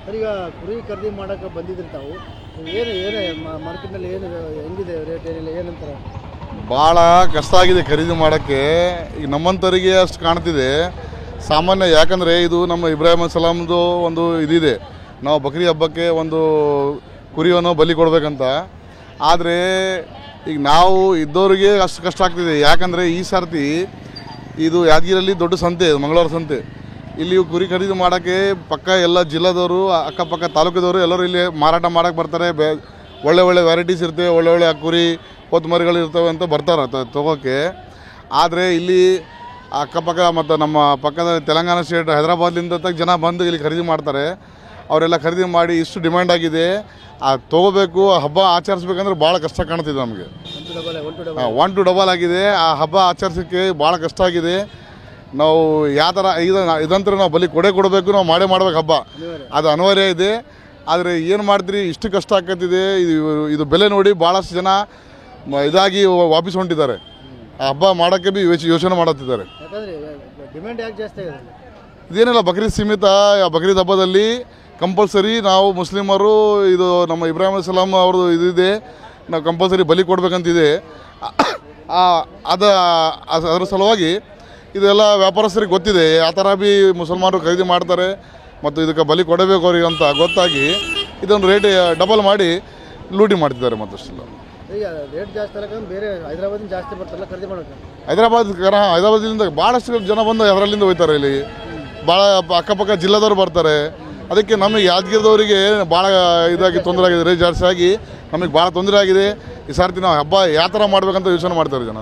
Sir, ಈಗ ಕುರಿ ಖರೀದಿ ಮಾಡೋಕ್ಕೆ ಬಂದಿದ್ರಿ ತಾವು, ಏನು ಮಾರ್ಕೆಟ್ನಲ್ಲಿ ಏನು ಹೆಂಗಿದೆ ರೇಟ್, ಏನಿಲ್ಲ ಏನಂತಾರೆ? ಭಾಳ ಕಷ್ಟ ಆಗಿದೆ ಖರೀದಿ ಮಾಡೋಕ್ಕೆ. ಈಗ ನಮ್ಮಂಥವರಿಗೆ ಅಷ್ಟು ಕಾಣ್ತಿದೆ ಸಾಮಾನ್ಯ. ಯಾಕಂದರೆ ಇದು ನಮ್ಮ ಇಬ್ರಾಹಿಂ ಸಲಾಮ್ದು ಒಂದು ಇದಿದೆ, ನಾವು ಬಕ್ರಿ ಹಬ್ಬಕ್ಕೆ ಒಂದು ಕುರಿಯನ್ನು ಬಲಿ ಕೊಡಬೇಕಂತ. ಆದರೆ ಈಗ ನಾವು ಇದ್ದವರಿಗೆ ಅಷ್ಟು ಕಷ್ಟ ಆಗ್ತಿದೆ. ಯಾಕಂದರೆ ಈ ಸರ್ತಿ ಇದು ಯಾದಗಿರಿಯಲ್ಲಿ ದೊಡ್ಡ ಸಂತೆ, ಮಂಗಳವಾರ ಸಂತೆ. ಇಲ್ಲಿ ಕುರಿ ಖರೀದಿ ಮಾಡೋಕ್ಕೆ ಪಕ್ಕ ಎಲ್ಲ ಜಿಲ್ಲಾದವರು, ಅಕ್ಕಪಕ್ಕ ತಾಲೂಕಿದವರು ಎಲ್ಲರೂ ಇಲ್ಲಿ ಮಾರಾಟ ಮಾಡೋಕ್ಕೆ ಬರ್ತಾರೆ. ಒಳ್ಳೆ ಒಳ್ಳೆ ವೆರೈಟೀಸ್ ಇರ್ತವೆ, ಒಳ್ಳೆ ಕುರಿ ಕೊತ್ತಂಬರಿಗಳು ಇರ್ತವೆ ಅಂತ ಬರ್ತಾರೆ ತೊಗೋಕ್ಕೆ. ಆದರೆ ಇಲ್ಲಿ ಅಕ್ಕಪಕ್ಕ ಮತ್ತು ನಮ್ಮ ಪಕ್ಕದ ತೆಲಂಗಾಣ ಸ್ಟೇಟ್ ಹೈದರಾಬಾದ್ಲಿಂದ ಜನ ಬಂದು ಇಲ್ಲಿ ಖರೀದಿ ಮಾಡ್ತಾರೆ. ಅವರೆಲ್ಲ ಖರೀದಿ ಮಾಡಿ ಇಷ್ಟು ಡಿಮ್ಯಾಂಡ್ ಆಗಿದೆ. ತೊಗೋಬೇಕು, ಹಬ್ಬ ಆಚರಿಸ್ಬೇಕಂದ್ರೆ ಭಾಳ ಕಷ್ಟ ಕಾಣ್ತಿದೆ ನಮಗೆ. 1 to double ಆಗಿದೆ. ಆ ಹಬ್ಬ ಆಚರಿಸೋಕ್ಕೆ ಭಾಳ ಕಷ್ಟ ಆಗಿದೆ. ನಾವು ಯಾವ ಥರ ಇದಂತರ ನಾವು ಬಲಿ ಕೊಡಬೇಕು, ನಾವು ಮಾಡ್ಬೇಕು ಹಬ್ಬ, ಅದು ಅನಿವಾರ್ಯ ಇದೆ. ಆದರೆ ಏನು ಮಾಡ್ತೀರಿ, ಇಷ್ಟು ಕಷ್ಟ ಆಗ್ತಿದೆ. ಇದು ಬೆಲೆ ನೋಡಿ ಭಾಳಷ್ಟು ಜನ ಇದಾಗಿ ವಾಪಸ್ ಹೊಂಟಿದ್ದಾರೆ. ಆ ಹಬ್ಬ ಮಾಡೋಕ್ಕೆ ಭೀ ಯೋಚನೆ ಮಾಡುತ್ತಿದ್ದಾರೆ. ಇದೇನಿಲ್ಲ, ಬಕ್ರೀದ್ ಸೀಮಿತ. ಬಕ್ರೀದ್ ಹಬ್ಬದಲ್ಲಿ ಕಂಪಲ್ಸರಿ ನಾವು ಮುಸ್ಲಿಮರು, ಇದು ನಮ್ಮ ಇಬ್ರಾಹಿಂ ಸಲಾಮ್ ಅವ್ರದ್ದು ಇದಿದೆ, ನಾವು ಕಂಪಲ್ಸರಿ ಬಲಿ ಕೊಡಬೇಕಂತಿದೆ. ಅದರ ಸಲುವಾಗಿ ಇದೆಲ್ಲ ವ್ಯಾಪಾರಸ್ಥರಿಗೆ ಗೊತ್ತಿದೆ, ಯಾವ ಥರ ಭೀ ಮುಸಲ್ಮಾನರು ಖರೀದಿ ಮಾಡ್ತಾರೆ ಮತ್ತು ಇದಕ್ಕೆ ಬಲಿ ಕೊಡಬೇಕು ಅವ್ರಿಗೆ ಅಂತ ಗೊತ್ತಾಗಿ ಇದೊಂದು ರೇಟ್ ಡಬಲ್ ಮಾಡಿ ಲೂಟಿ ಮಾಡ್ತಿದ್ದಾರೆ. ಮತ್ತಷ್ಟೆಲ್ಲ ರೇಟ್ ಜಾಸ್ತಿ ಅಲ್ಲ, ಬೇರೆ ಹೈದರಾಬಾದಿಂದ ಜಾಸ್ತಿ ಬರ್ತಾರಲ್ಲ ಖರೀದಿ ಮಾಡೋಕ್ಕೆ. ಹೈದರಾಬಾದ್ದಿಂದ ಭಾಳಷ್ಟು ಜನ ಬಂದು ಅದರಲ್ಲಿಂದ ಹೋಗ್ತಾರೆ. ಇಲ್ಲಿ ಭಾಳ ಅಕ್ಕಪಕ್ಕ ಜಿಲ್ಲಾದವ್ರು ಬರ್ತಾರೆ. ಅದಕ್ಕೆ ನಮಗೆ ಯಾದಗಿರಿದವರಿಗೆ ಭಾಳ ಇದಾಗಿ ತೊಂದರೆ ಆಗಿದೆ. ರೇಟ್ ಜಾಸ್ತಿ ಆಗಿ ನಮಗೆ ಭಾಳ ತೊಂದರೆ ಆಗಿದೆ. ಈ ಸಾರ್ತಿ ನಾವು ಹಬ್ಬ ಯಾವ ಥರ ಮಾಡ್ಬೇಕಂತ ಯೋಚನೆ ಮಾಡ್ತಾರೆ ಜನ.